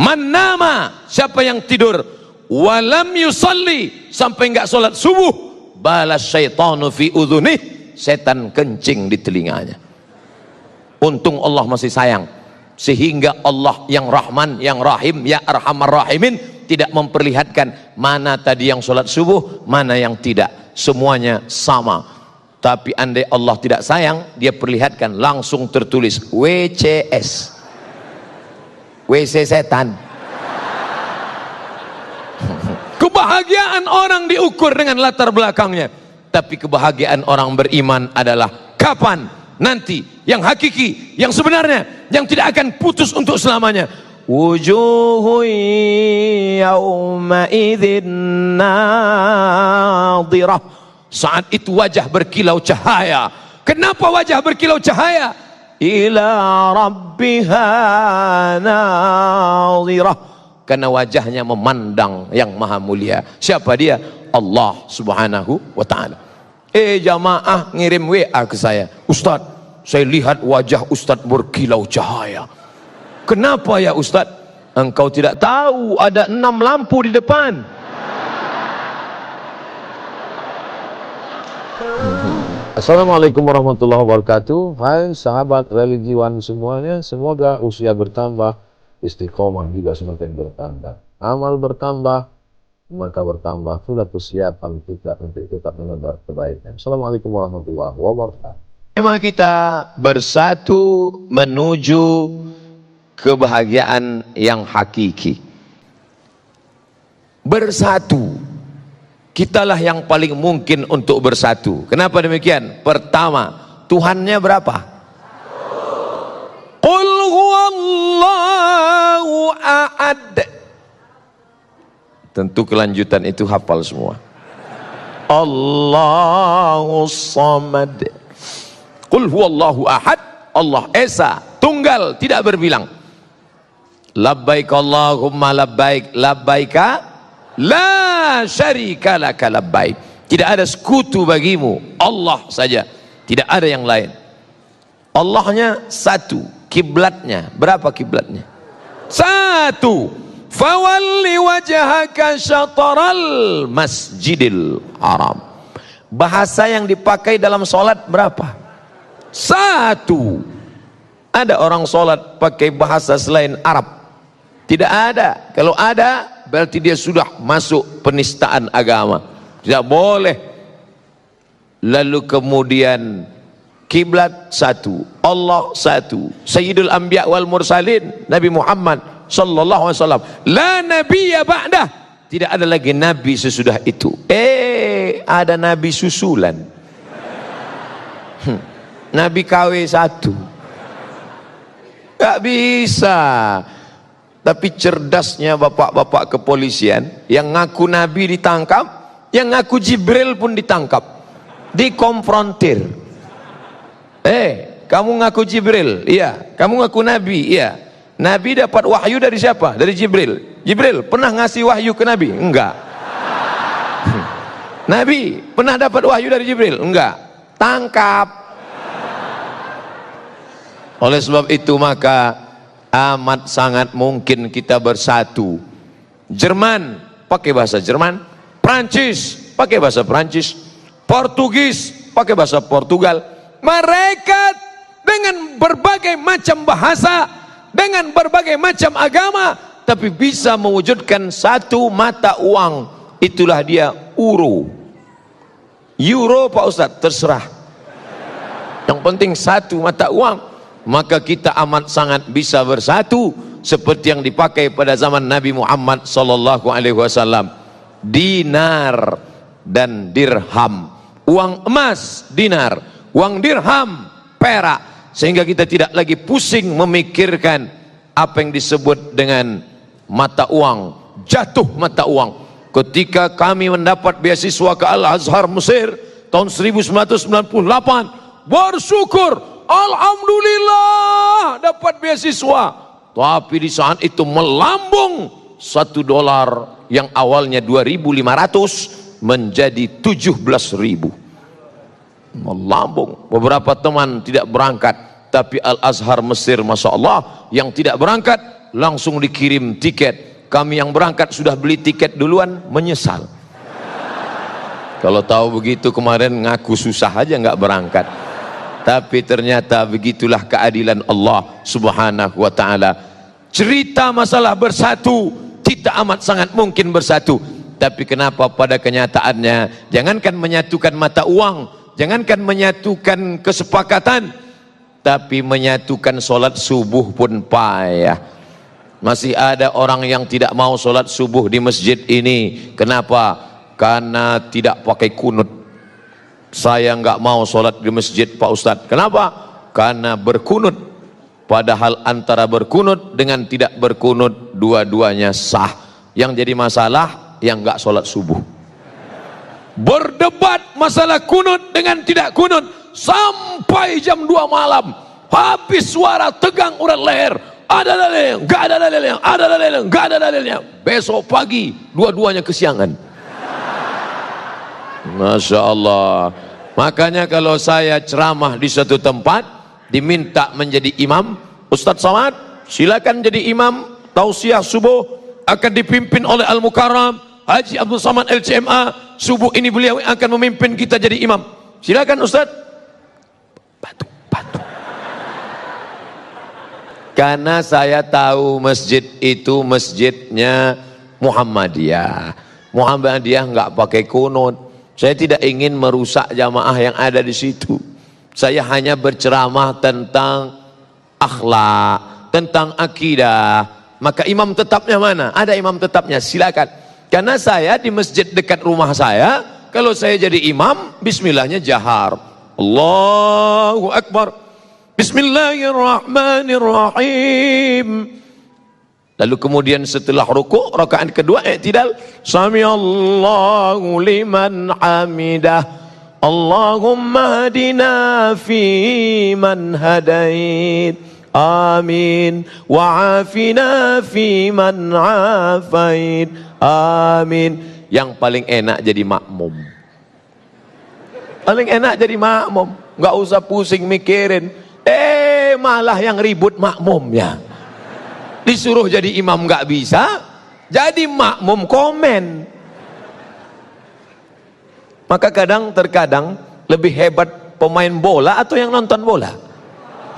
Man nama, siapa yang tidur walam yusalli, sampai enggak sholat subuh, balas syaitanu fi udhunih, setan kencing di telinganya. Untung Allah masih sayang, sehingga Allah yang Rahman, yang Rahim, ya Arhamar Rahimin tidak memperlihatkan mana tadi yang sholat subuh, mana yang tidak, semuanya sama. Tapi andai Allah tidak sayang, dia perlihatkan langsung tertulis WCS, WC setan. Kebahagiaan orang diukur dengan latar belakangnya, tapi kebahagiaan orang beriman adalah kapan? Nanti, yang hakiki, yang sebenarnya, yang tidak akan putus untuk selamanya. Wujuhu yawma idzin nadhirah. Saat itu wajah berkilau cahaya. Kenapa wajah berkilau cahaya? Ila rabbiha nadhirah. Karena wajahnya memandang yang maha mulia. Siapa dia? Allah subhanahu wa ta'ala. Jamaah ngirim WA ke saya, Ustadz, saya lihat wajah Ustadz berkilau cahaya. Kenapa ya Ustadz? Engkau tidak tahu ada 6 lampu di depan. Assalamualaikum warahmatullahi wabarakatuh. Hai sahabat religiwan semuanya, semoga usia bertambah, istiqomah juga semakin bertambah, amal bertambah, maka bertambah pula kesiapan kita untuk tetap menebar kebaikan. Assalamualaikum warahmatullahi wabarakatuh. Tema kita bersatu menuju kebahagiaan yang hakiki. Bersatu, kitalah yang paling mungkin untuk bersatu. Kenapa demikian? Pertama, Tuhannya berapa? Qul huwallahu ahad. Tentu kelanjutan itu hafal semua. Allahus samad. Qul huwallahu ahad. Allah Esa, tunggal, tidak berbilang. Labbaik Allahumma labbaik, labbaika la syarika laka labbaik. Tidak ada sekutu bagimu, Allah saja, tidak ada yang lain. Allahnya satu, kiblatnya berapa kiblatnya? Satu. Fawalli wajhaka syatral masjidil haram. Bahasa yang dipakai dalam sholat berapa? Satu. Ada orang sholat pakai bahasa selain Arab? Tidak ada. Kalau ada, berarti dia sudah masuk penistaan agama. Tidak boleh. Lalu kemudian kiblat satu, Allah satu, Sayyidul Anbiya wal Mursalin, Nabi Muhammad sallallahu alaihi wasallam. La nabiyya ba'dah. Tidak ada lagi nabi sesudah itu. Ada nabi susulan. Nabi KW 1. Gak bisa. Tapi cerdasnya bapak-bapak kepolisian, yang ngaku nabi ditangkap, yang ngaku Jibril pun ditangkap, dikonfrontir. Kamu ngaku Jibril? Iya. Kamu ngaku nabi? Iya. Nabi dapat wahyu dari siapa? Dari Jibril. Jibril pernah ngasih wahyu ke Nabi? Enggak. Nabi pernah dapat wahyu dari Jibril? Enggak. Tangkap. Oleh sebab itu maka amat sangat mungkin kita bersatu. Jerman pakai bahasa Jerman, Prancis pakai bahasa Prancis, Portugis pakai bahasa Portugal. Mereka dengan berbagai macam bahasa, dengan berbagai macam agama, tapi bisa mewujudkan satu mata uang. Itulah dia euro. Euro Pak Ustadz, terserah. Yang penting satu mata uang. Maka kita amat sangat bisa bersatu seperti yang dipakai pada zaman Nabi Muhammad sallallahu alaihi wasallam. Dinar dan dirham. Uang emas dinar, uang dirham perak, sehingga kita tidak lagi pusing memikirkan apa yang disebut dengan mata uang, jatuh mata uang. Ketika kami mendapat beasiswa ke Al-Azhar Mesir tahun 1998, bersyukur, alhamdulillah dapat beasiswa. Tapi di saat itu melambung $1 yang awalnya 2.500 menjadi 17.000. Melambung. Beberapa teman tidak berangkat, tapi Al-Azhar Mesir, Masya Allah, yang tidak berangkat langsung dikirim tiket. Kami yang berangkat sudah beli tiket duluan, menyesal. Kalau tahu begitu kemarin ngaku susah aja nggak berangkat. Tapi ternyata begitulah keadilan Allah Subhanahu wa ta'ala. Cerita masalah bersatu, kita amat sangat mungkin bersatu. Tapi kenapa pada kenyataannya, jangankan menyatukan mata uang, jangankan menyatukan kesepakatan, tapi menyatukan solat subuh pun payah. Masih ada orang yang tidak mau solat subuh di masjid ini. Kenapa? Karena tidak pakai kunut. Saya nggak mau solat di masjid Pak Ustadz. Kenapa? Karena berkunut. Padahal antara berkunut dengan tidak berkunut, dua-duanya sah. Yang jadi masalah yang nggak solat subuh. Berdebat masalah kunut dengan tidak kunut sampai jam 2 malam. Habis suara tegang urat leher. Ada dalilnya, nggak ada dalilnya, ada dalilnya, nggak ada dalilnya. Besok pagi dua-duanya kesiangan. Masya Allah. Makanya kalau saya ceramah di suatu tempat diminta menjadi imam, Ustadz Somad silakan jadi imam. Tausiah subuh akan dipimpin oleh Al-Mukarram Haji Abdul Somad LCMA. Subuh ini beliau akan memimpin kita jadi imam. Silakan Ustadz. Batu. Karena saya tahu masjid itu masjidnya Muhammadiyah. Muhammadiyah nggak pakai kunut. Saya tidak ingin merusak jamaah yang ada di situ. Saya hanya berceramah tentang akhlak, tentang akidah. Maka imam tetapnya mana? Ada imam tetapnya, silakan. Karena saya di masjid dekat rumah saya, kalau saya jadi imam, bismillahnya jahar. Allahu Akbar. Bismillahirrahmanirrahim. Lalu kemudian setelah rukuk, rakaat kedua i'tidal, samiallahu liman hamidah. Allahumma hadina fi man hadait. Amin. Wa afina fi man afait. Amin. Yang paling enak jadi makmum. Paling enak jadi makmum, nggak usah pusing mikirin. Malah yang ribut makmumnya. Disuruh jadi imam nggak bisa, jadi makmum komen. Maka terkadang lebih hebat pemain bola atau yang nonton bola?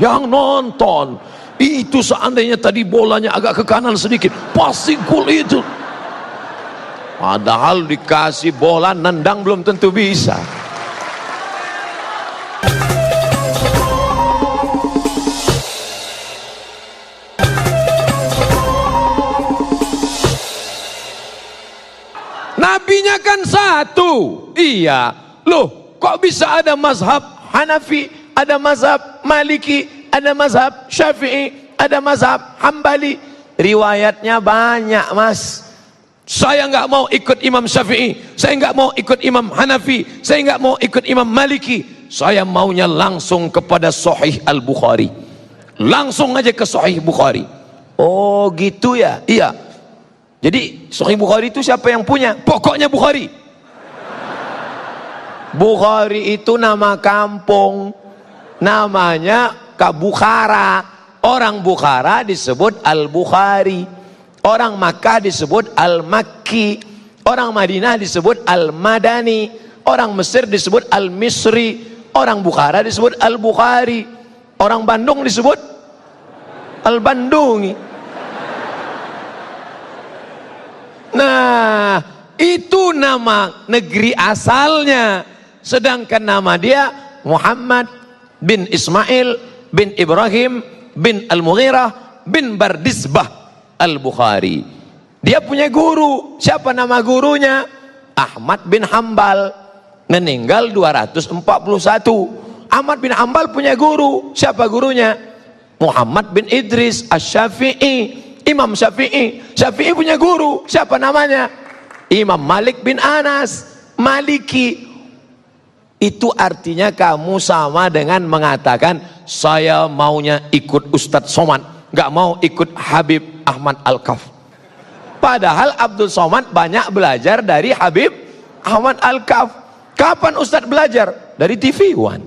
Yang nonton. Itu seandainya tadi bolanya agak ke kanan sedikit, pasti gol itu. Padahal dikasih bola nendang belum tentu bisa. Nabinya kan satu. Iya. Loh, kok bisa ada mazhab Hanafi, ada mazhab Maliki, ada mazhab Syafi'i, ada mazhab Hambali? Riwayatnya banyak, Mas. Saya nggak mau ikut Imam Syafi'i, saya nggak mau ikut Imam Hanafi, saya nggak mau ikut Imam Maliki. Saya maunya langsung kepada Sahih Al-Bukhari. Langsung aja ke Sahih Bukhari. Oh, gitu ya? Iya. Jadi Sahih Bukhari itu siapa yang punya? Pokoknya Bukhari. Bukhari itu nama kampung, namanya Bukhara. Orang Bukhara disebut Al-Bukhari, orang Makkah disebut Al-Makki, orang Madinah disebut Al-Madani, orang Mesir disebut Al-Misri, orang Bukhara disebut Al-Bukhari, orang Bandung disebut Al-Bandungi. Nah, itu nama negeri asalnya. Sedangkan nama dia Muhammad bin Ismail bin Ibrahim bin Al-Mughirah bin Bardisbah Al-Bukhari. Dia punya guru. Siapa nama gurunya? Ahmad bin Hambal. Meninggal 241. Ahmad bin Hambal punya guru. Siapa gurunya? Muhammad bin Idris Asy-Syafi'i. Imam Syafi'i. Syafi'i punya guru. Siapa namanya? Imam Malik bin Anas Maliki. Itu artinya kamu sama dengan mengatakan saya maunya ikut Ustadz Somad, nggak mau ikut Habib Ahmad Al-Kaf. Padahal Abdul Somad banyak belajar dari Habib Ahmad Al-Kaf. Kapan Ustadz belajar? Dari TV One.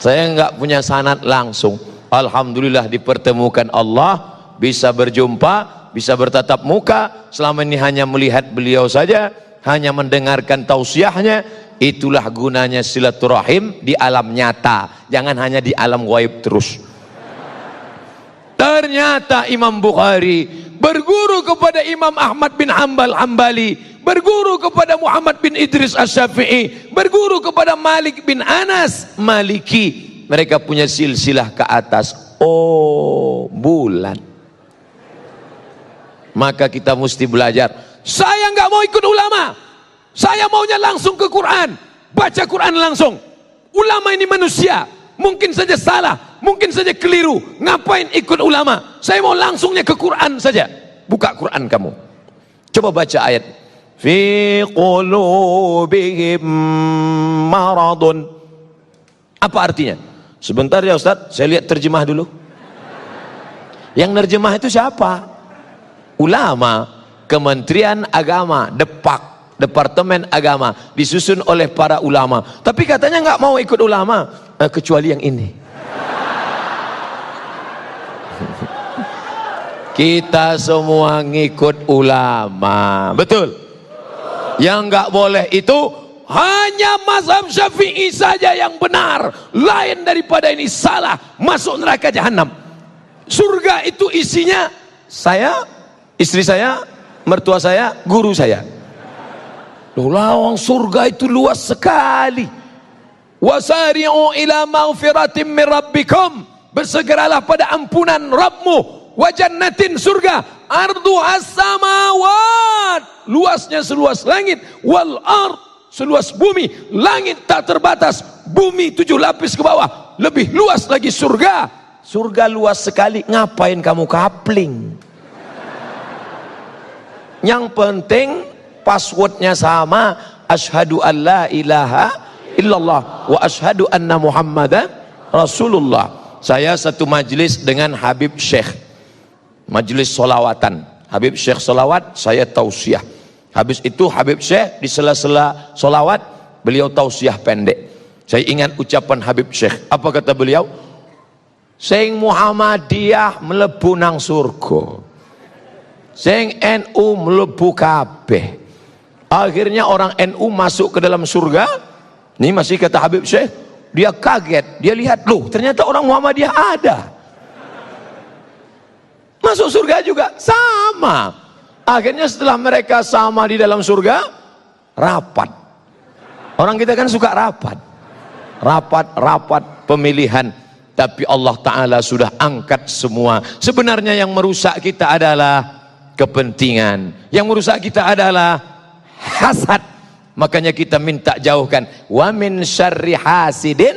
Saya nggak punya sanad langsung. Alhamdulillah dipertemukan Allah, bisa berjumpa, bisa bertatap muka. Selama ini hanya melihat beliau saja, hanya mendengarkan tausiahnya. Itulah gunanya silaturahim di alam nyata, jangan hanya di alam ghaib terus. Ternyata Imam Bukhari berguru kepada Imam Ahmad bin Hanbal Hambali, berguru kepada Muhammad bin Idris Asy-Syafi'i, berguru kepada Malik bin Anas Maliki. Mereka punya silsilah ke atas. Oh, bulan. Maka kita mesti belajar. Saya nggak mau ikut ulama, saya maunya langsung ke Quran, baca Quran langsung. Ulama ini manusia, mungkin saja salah, mungkin saja keliru. Ngapain ikut ulama? Saya mau langsungnya ke Quran saja. Buka Quran kamu, coba baca ayat. Fi qulubihim maradun. Apa artinya? Sebentar ya Ustaz, saya lihat terjemah dulu. Yang nerjemah itu siapa? Ulama, Kementerian Agama, Departemen Agama, disusun oleh para ulama. Tapi katanya nggak mau ikut ulama, kecuali yang ini. Kita semua ngikut ulama, betul? Yang nggak boleh itu hanya mazhab Syafi'i saja yang benar, lain daripada ini salah, masuk neraka jahanam. Surga itu isinya saya, istri saya, mertua saya, guru saya. Lawang surga itu luas sekali. Wasari'u ila maghfiratin min rabbikum, bersegeralah pada ampunan Rabbmu. Wa jannatin, surga, arduhas samawat, luasnya seluas langit, wal ard, seluas bumi. Langit tak terbatas, bumi 7 lapis ke bawah, lebih luas lagi surga. Surga luas sekali, ngapain kamu kapling? Yang penting passwordnya sama, asyhadu an la ilaha illallah wa asyhadu anna muhammadan rasulullah. Saya satu majlis dengan Habib Syekh, majlis solawatan. Habib Syekh solawat, saya tausiah. Habis itu Habib Syekh di sela-sela solawat, beliau tausiah pendek. Saya ingat ucapan Habib Syekh, apa kata beliau? Sing Muhammadiyah mlebu nang surga, sing NU mlebu kabeh. Akhirnya orang NU masuk ke dalam surga. Ini masih kata Habib Syekh, dia kaget, dia lihat, loh ternyata orang Muhammadiyah ada, masuk surga juga, sama. Akhirnya setelah mereka sama di dalam surga, rapat. Orang kita kan suka rapat, rapat pemilihan. Tapi Allah Ta'ala sudah angkat semua. Sebenarnya yang merusak kita adalah kepentingan, yang merusak kita adalah hasad. Makanya kita minta jauhkan. Wa min syarri hasidin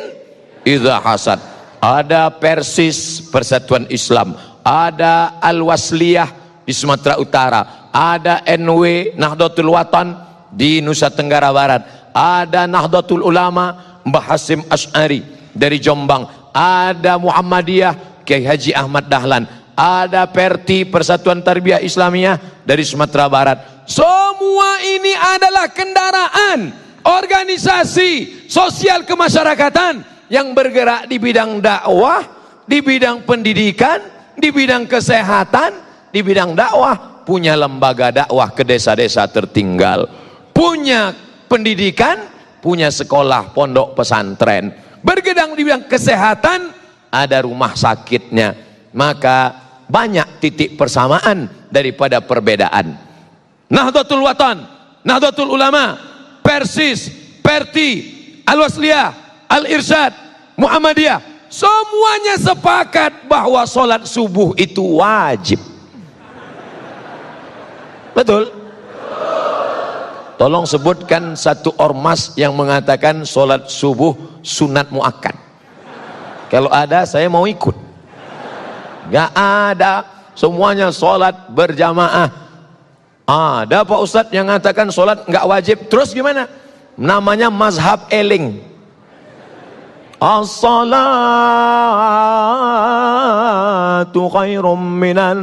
idza hasad. Ada Persis, Persatuan Islam, ada Al-Wasliyah di Sumatera Utara, ada NW Nahdlatul Watan di Nusa Tenggara Barat, ada Nahdlatul Ulama Mbah Hasim Asy'ari dari Jombang, ada Muhammadiyah Kiai Haji Ahmad Dahlan, ada Perti, Persatuan Tarbiyah Islamiyah dari Sumatera Barat. Semua ini adalah kendaraan organisasi sosial kemasyarakatan yang bergerak di bidang dakwah, di bidang pendidikan, di bidang kesehatan, di bidang dakwah. Punya lembaga dakwah ke desa-desa tertinggal, punya pendidikan, punya sekolah pondok pesantren, bergedang di bidang kesehatan, ada rumah sakitnya. Maka banyak titik persamaan daripada perbedaan. Nahdlatul Watan, Nahdlatul Ulama, Persis, Perti, Al-Wasliyah, Al-Irsyad, Muhammadiyah, semuanya sepakat bahwa sholat subuh itu wajib. Betul? Tolong sebutkan satu ormas yang mengatakan sholat subuh sunat muakkad. Kalau ada, saya mau ikut. Gak ada, semuanya sholat berjamaah. Ada Pak Ustadz yang mengatakan sholat nggak wajib. Terus gimana? Namanya mazhab eling. As-salatu khairum minan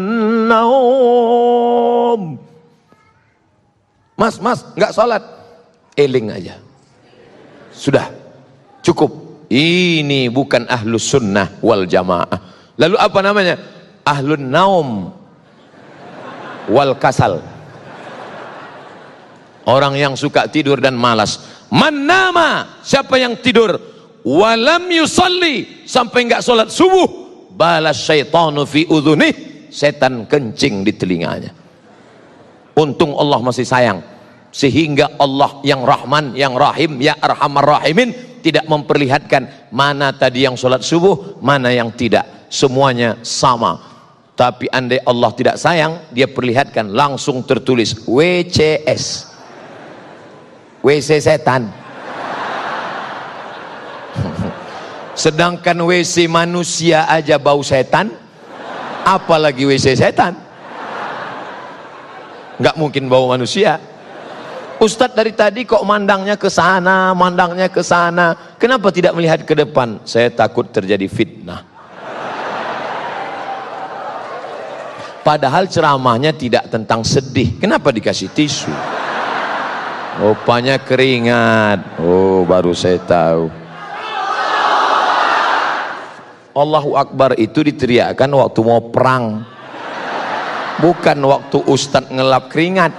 naum. Mas, nggak sholat, eling aja. Sudah, cukup. Ini bukan ahlus sunnah wal jamaah. Lalu apa namanya? Ahlun naum wal kasal. Orang yang suka tidur dan malas. Man nama, siapa yang tidur walam yusalli, sampai enggak sholat subuh, balas syaitanu fi udhunih, setan kencing di telinganya. Untung Allah masih sayang, sehingga Allah yang Rahman, yang Rahim, ya Arhamar Rahimin tidak memperlihatkan mana tadi yang sholat subuh, mana yang tidak, semuanya sama. Tapi andai Allah tidak sayang, dia perlihatkan langsung tertulis WCS, WC setan. Sedangkan WC manusia aja bau setan, apalagi WC setan. Nggak mungkin bau manusia. Ustadz dari tadi kok mandangnya ke sana, mandangnya ke sana. Kenapa tidak melihat ke depan? Saya takut terjadi fitnah. Padahal ceramahnya tidak tentang sedih. Kenapa dikasih tisu? Rupanya keringat. Oh, baru saya tahu. Allahu Akbar itu diteriakkan waktu mau perang, bukan waktu ustadz ngelap keringat.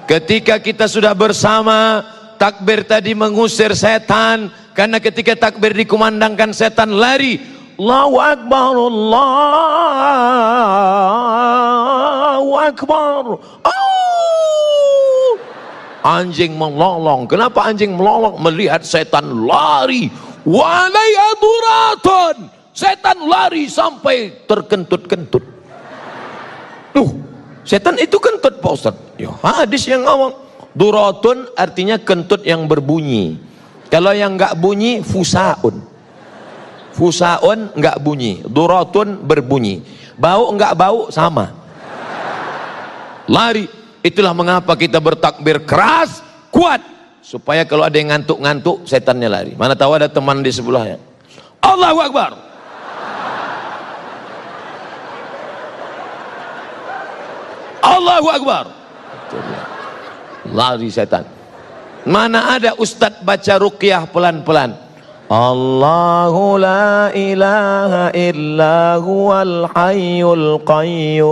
Ketika kita sudah bersama, takbir tadi mengusir setan. Karena ketika takbir dikumandangkan, setan lari. Allahu Akbar, Allahu Akbar. Oh! Anjing melolong. Kenapa anjing melolong? Melihat setan lari. Walaya duraton. Setan lari sampai terkentut-kentut. Setan itu kentut Pak Ustaz. Ya, hadis yang ngomong duratun artinya kentut yang berbunyi. Kalau yang enggak bunyi fusaun. Fusaun enggak bunyi, duratun berbunyi. Bau enggak bau sama. Lari. Itulah mengapa kita bertakbir keras, kuat, supaya kalau ada yang ngantuk-ngantuk, setannya lari. Mana tahu ada teman di sebelahnya. Allahu Akbar. Allahu Akbar. Lari setan. Mana ada ustadz baca ruqyah pelan-pelan. Allahu la ilaha illa huwal hayyul qayyum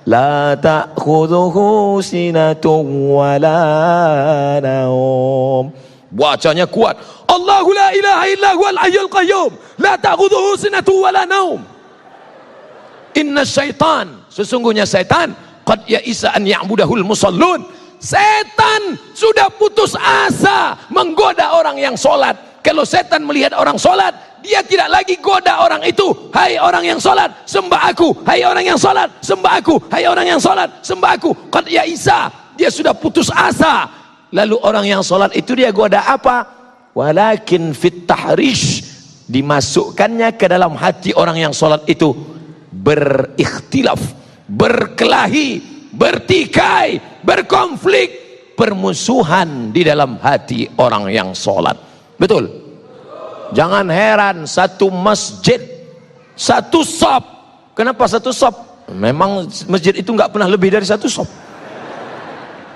la ta'khudhuhu sinatun wa la naum. Bacanya kuat. Allahu la ilaha illa huwal hayyul qayyum la ta'khudhuhu sinatun wa la naum. Inna syaitan, sesungguhnya syaitan qad ya'isa an ya'budahul musallun. Setan sudah putus asa menggoda orang yang sholat. Kalau setan melihat orang sholat, dia tidak lagi goda orang itu. Hai orang yang sholat, sembah aku. Hai orang yang sholat, sembah aku. Hai orang yang sholat, sembah aku. Qad ya'isa, dia sudah putus asa. Lalu orang yang sholat itu dia goda apa? Walakin fit tahrish, dimasukkannya ke dalam hati orang yang sholat itu berikhtilaf, berkelahi, bertikai, berkonflik, permusuhan di dalam hati orang yang sholat. Betul? Jangan heran, satu masjid, satu shop. Kenapa satu shop? Memang masjid itu nggak pernah lebih dari satu shop.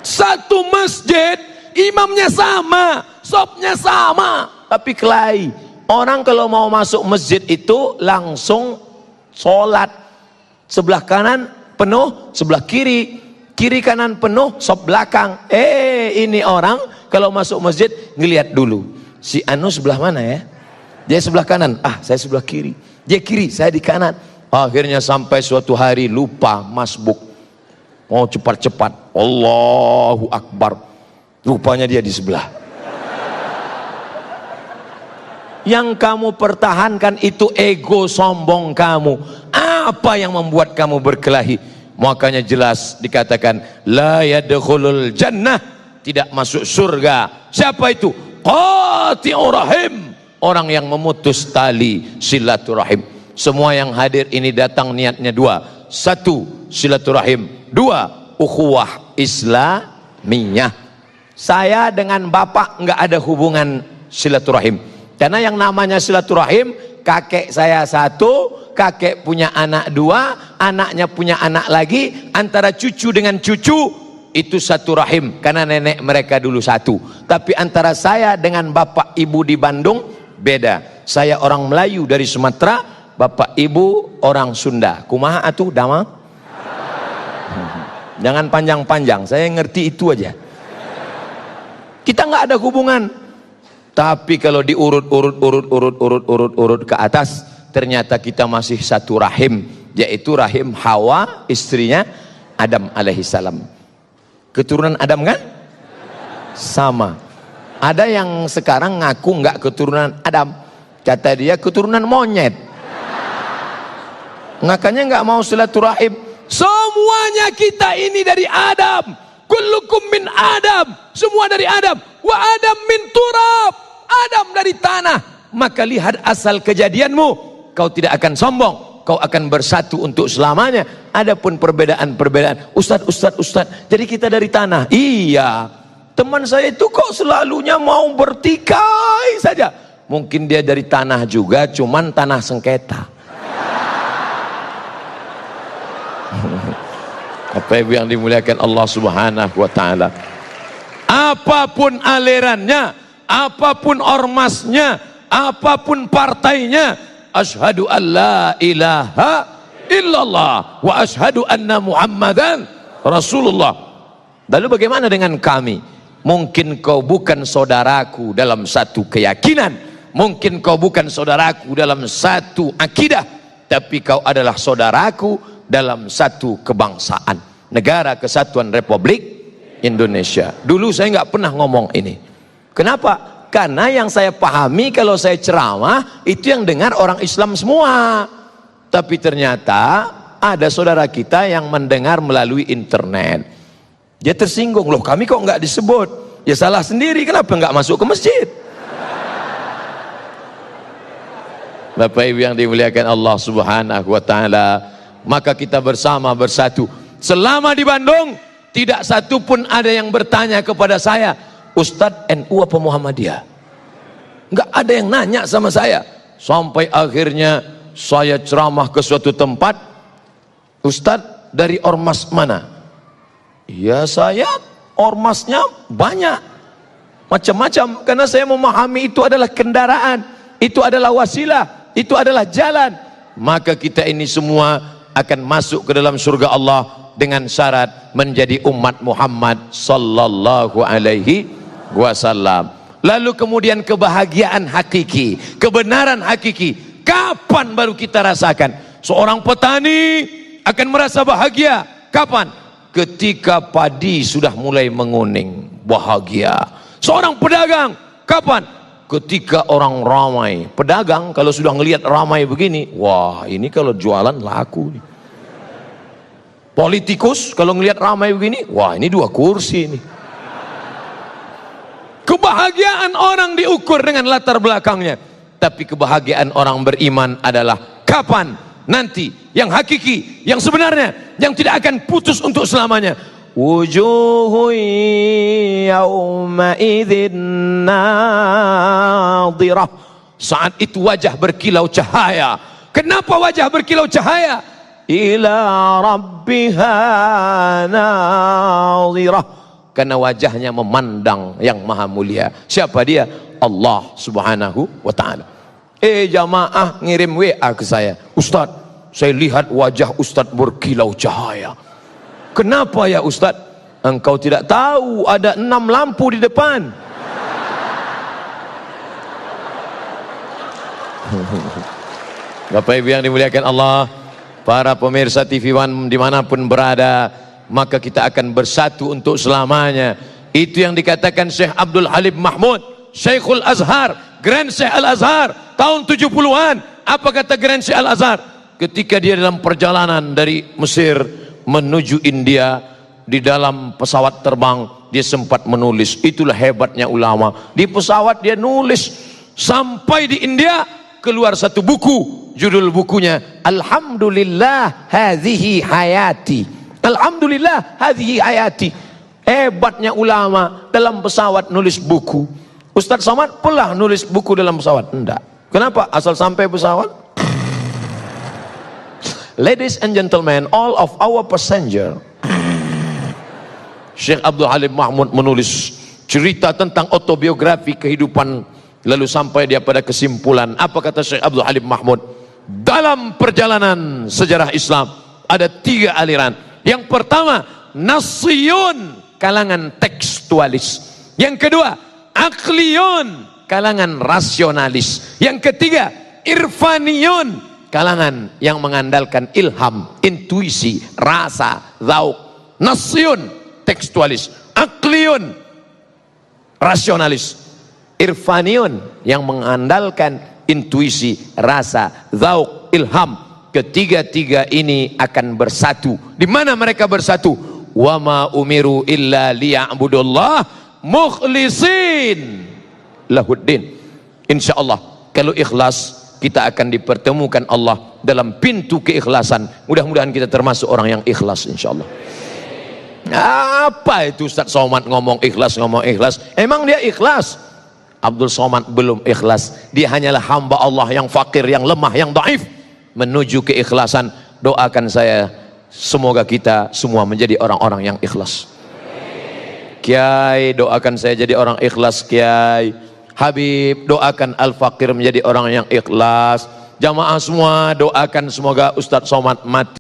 Satu masjid, imamnya sama, shopnya sama, tapi kelahi. Orang kalau mau masuk masjid itu langsung sholat. Sebelah kanan penuh, sebelah kiri, kiri kanan penuh, shop belakang. Ini orang kalau masuk masjid ngelihat dulu, si anu sebelah mana ya? Dia sebelah kanan, saya sebelah kiri. Dia kiri, saya di kanan. Akhirnya sampai suatu hari lupa masbuk, mau cepat-cepat, Allahu Akbar, rupanya dia di sebelah. Yang kamu pertahankan itu ego sombong kamu. Apa yang membuat kamu berkelahi? Makanya jelas dikatakan la yadkhulul jannah, tidak masuk surga. Siapa itu? Qati'ur rahim, orang yang memutus tali silaturahim. Semua yang hadir ini datang niatnya dua. Satu, silaturahim. Dua, ukhuwah islamiyah. Saya dengan bapak nggak ada hubungan silaturahim. Karena yang namanya silaturahim kakek saya satu, kakek punya anak dua, anaknya punya anak lagi, antara cucu dengan cucu itu satu rahim karena nenek mereka dulu satu. Tapi antara saya dengan bapak ibu di Bandung beda. Saya orang Melayu dari Sumatera, bapak ibu orang Sunda. Kumaha atuh dama? Jangan panjang-panjang, saya ngerti itu aja. Kita nggak ada hubungan. Tapi kalau diurut ke atas, ternyata kita masih satu rahim, yaitu rahim Hawa, istrinya Adam alaihissalam. Keturunan Adam kan? Sama. Ada yang sekarang ngaku nggak keturunan Adam, kata dia keturunan monyet. Makanya nggak mau silaturahim. Semuanya kita ini dari Adam. Kullukum min Adam. Semua dari Adam. Wa Adam min turab. Adam dari tanah. Maka lihat asal kejadianmu. Kau tidak akan sombong. Kau akan bersatu untuk selamanya. Adapun perbedaan-perbedaan. Ustaz. Jadi kita dari tanah. Iya. Teman saya itu kok selalunya mau bertikai saja. Mungkin dia dari tanah juga. Cuman tanah sengketa. Apa yang dimuliakan Allah Subhanahu wa ta'ala, apapun alirannya, apapun ormasnya, apapun partainya, asyhadu an la ilaha illallah wa asyhadu anna Muhammadan Rasulullah. Lalu bagaimana dengan kami? Mungkin kau bukan saudaraku dalam satu keyakinan, mungkin kau bukan saudaraku dalam satu akidah, tapi kau adalah saudaraku dalam satu kebangsaan, Negara Kesatuan Republik Indonesia. Dulu saya nggak pernah ngomong ini. Kenapa? Karena yang saya pahami kalau saya ceramah itu yang dengar orang Islam semua. Tapi ternyata ada saudara kita yang mendengar melalui internet. Dia tersinggung, loh kami kok nggak disebut? Ya salah sendiri, kenapa nggak masuk ke masjid? Bapak Ibu yang dimuliakan Allah Subhanahu wa ta'ala, maka kita bersama bersatu. Selama di Bandung tidak satu pun ada yang bertanya kepada saya, Ustadz NU apa Muhammadiyah? Nggak ada yang nanya sama saya. Sampai akhirnya saya ceramah ke suatu tempat, Ustadz dari ormas mana? Ya saya ormasnya banyak, macam-macam, karena saya memahami itu adalah kendaraan, itu adalah wasilah, itu adalah jalan. Maka kita ini semua akan masuk ke dalam surga Allah dengan syarat menjadi umat Muhammad sallallahu alaihi wasallam. Lalu kemudian kebahagiaan hakiki, kebenaran hakiki, kapan baru kita rasakan? Seorang petani akan merasa bahagia kapan? Ketika padi sudah mulai menguning, bahagia. Seorang pedagang kapan? Ketika orang ramai. Pedagang kalau sudah ngelihat ramai begini, wah ini kalau jualan laku nih. Politikus kalau ngelihat ramai begini, wah ini 2 kursi nih. Kebahagiaan orang diukur dengan latar belakangnya. Tapi kebahagiaan orang beriman adalah kapan? Nanti yang hakiki, yang sebenarnya, yang tidak akan putus untuk selamanya. Wujuhu yawma idzin nadhirah. Saat itu wajah berkilau cahaya. Kenapa wajah berkilau cahaya? Ila rabbiha nadhirah. Karena wajahnya memandang yang maha mulia. Siapa dia? Allah Subhanahu wa ta'ala. Jamaah ngirim WA ke saya, Ustadz, saya lihat wajah Ustadz berkilau cahaya. Kenapa ya Ustadz? Engkau tidak tahu ada 6 lampu di depan. Bapak Ibu yang dimuliakan Allah, para pemirsa TV One dimanapun berada, maka kita akan bersatu untuk selamanya. Itu yang dikatakan Syekh Abdul Halim Mahmud, Syekhul Azhar, Grand Syekh Al-Azhar tahun 70-an. Apa kata Grand Syekh Al-Azhar? Ketika dia dalam perjalanan dari Mesir menuju India, di dalam pesawat terbang dia sempat menulis. Itulah hebatnya ulama. Di pesawat dia nulis. Sampai di India keluar satu buku, judul bukunya Alhamdulillah hadhihi hayati. Alhamdulillah hadhihi hayati. Hebatnya ulama, dalam pesawat nulis buku. Ustadz Somad pernah nulis buku dalam pesawat? Enggak. Kenapa? Asal sampai pesawat. Ladies and gentlemen, all of our passenger. Syekh Abdul Halim Mahmud menulis cerita tentang autobiografi kehidupan, lalu sampai dia pada kesimpulan. Apa kata Syekh Abdul Halim Mahmud? Dalam perjalanan sejarah Islam ada 3 aliran. Yang pertama, nasiyun, kalangan tekstualis. Yang kedua, akliyun, kalangan rasionalis. Yang ketiga, irfaniyun, kalangan yang mengandalkan ilham, intuisi, rasa, zauk. Nasiyun, tekstualis. Akliyun, rasionalis. Irfaniyun, yang mengandalkan intuisi, rasa, zauk, ilham. Ketiga-tiga ini akan bersatu. Di mana mereka bersatu? Wa ma umiru illa liya'budullah mukhlisin lahuddin. Insyaallah kalau ikhlas kita akan dipertemukan Allah dalam pintu keikhlasan. Mudah-mudahan kita termasuk orang yang ikhlas insyaallah. Apa itu Ustaz Somad ngomong ikhlas, emang dia ikhlas? Abdul Somad belum ikhlas. Dia hanyalah hamba Allah yang fakir, yang lemah, yang dhaif. Menuju keikhlasan, doakan saya semoga kita semua menjadi orang-orang yang ikhlas. Kiai, doakan saya jadi orang ikhlas Kiai. Habib, doakan Al-Fakir menjadi orang yang ikhlas. Jamaah semua doakan semoga Ustaz Somad mati